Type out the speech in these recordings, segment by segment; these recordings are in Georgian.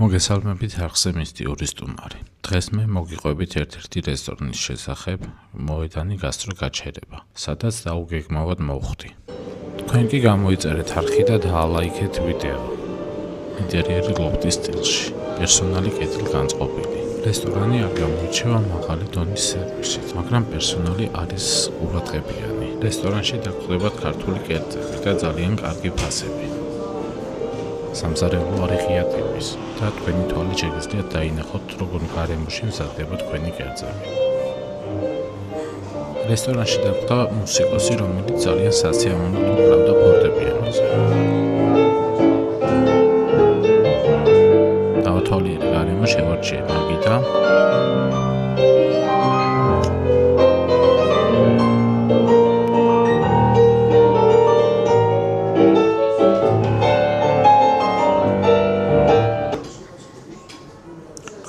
მოგესალმებით არხზე მისტიური სტუმარი. დღეს მე მოგიყვებით ერთ-ერთი რესტორნის შესახებ, მოედანი გასტრო გაჩერება, სადაც დაუგეგმავად მოვხვდი. თქვენ კი გამოიწერეთ არხი და დაალაიქეთ ვიდეო. ინტერიერი ლოფტის სტილში, პერსონალი კეთილგანწყობილი. რესტორანი არ გამოირჩევა მაღალი დონის სერვისით, მაგრამ პერსონალი არის ყურადღებიანი. რესტორანში დაგხვდებათ ქართული კერძები და ძალიან კარგი ფასები. სამზარეულო არ იღია ტიპის და თქვენი თვალით შეგიძლიათ დაინახოთ, როგორ გარემოში მზადდება თქვენი კერძები. რესტორანში დაგვხვდა მუსიკოსი, რომელიც ძალიან სასიამოვნოდ უკრავდა ფორტეპიანოზე. დავათვალიერე გარემო შევარჩიე მაგიდა.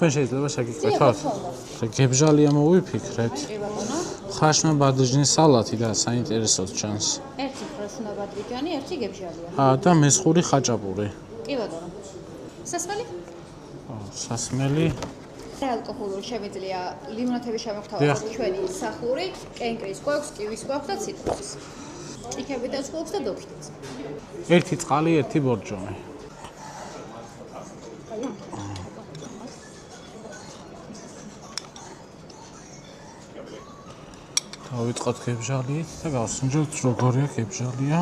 თქვენ შეიძლება შეგიკვეთოთ? გებჟალია მოვიფიქრეთ. ხრაშნა ბადრიჯნის სალათი და საინტერესოდ ჩანს. ერთი ხრაშნა ბადრიჯანი, ერთი გებჟალია. და მესხური ხაჭაპური. კი ბატონო. სასმელი? სასმელი. ალკოჰოლური შემიძლია ლიმონათები შემოგთავაზოთ ჩვენი სახლური, კენკრის გვაქვს, კივის გვაქვს და ციტრუსის. ჭიქებითაც გვაქვს და დოქითაც. ერთი წყალი, ერთი ბორჯომი. დავიწყოთ გებჟალიით და გავსინჯოთ როგორია გებჟალია.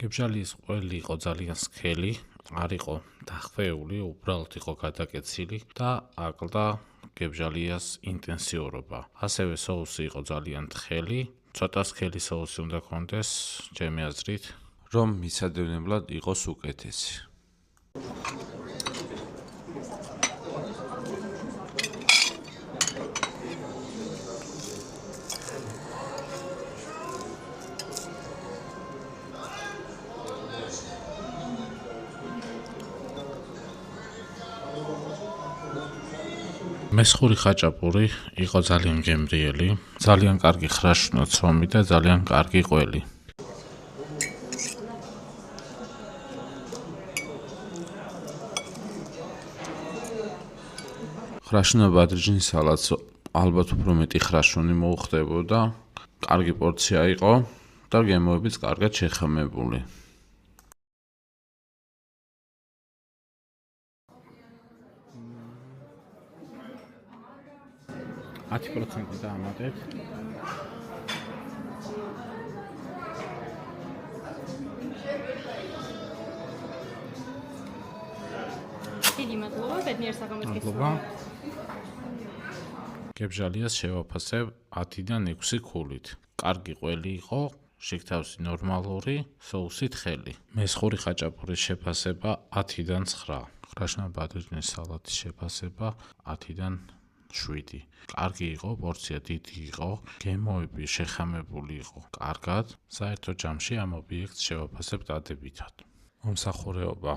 გებჟალიის ყველი იყო ძალიან სქელი, არ იყო დახვეული, უბრალოდ იყო გადაკეცილი და აკლდა გებჟალიას ინტენსიურობა. ასევე соуსი იყო ძალიან თხელი, ცოტა სქელი соуსი უნდა ქონდეს, ჩემი აზრით, რომ მისადევნებლად იყოს უკეთესი. მესხური ხაჭაპური იყო ძალიან გემრიელი, ძალიან კარგი ხრაშნო ცომი და ძალიან კარგი ყველი. ხრაშნა ბადრიჯნის სალათს ალბათ უფრო მეტი ხრაშუნი მოუხდებოდა, კარგი პორცია იყო და გემოებიც კარგად შეხამებული. 10% დაამატეთ. დიდი მადლობა, ბედნიერ საგამოძიებას. გებჟალიას შევაფასებ 10-დან 6 ქულით. კარგი ყველი იყო, შიგთავსი ნორმალური, соуსი თხელი. მესხური ხაჭაპურის შეფასება 10-დან 9. ხრაშნა ბადრიჯნის სალათის შეფასება 10-დან 7. კარგი იყო, პორცია დიდი იყო, გემოები შეხამებული იყო კარგად. საერთო ჯამში ამ ობიექტს შევაფასებ დადებითად. მომსახურეობა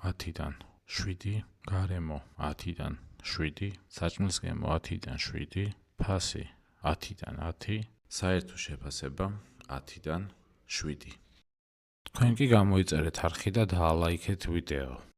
10-დან 7, გარემო 10-დან 7, საჭმლის გემო 10-დან 7, ფასი 10-დან 10, საერთო შეფასება 10-დან 7. თქვენ კი გამოიწერეთ არხი და დაალაიქეთ ვიდეო.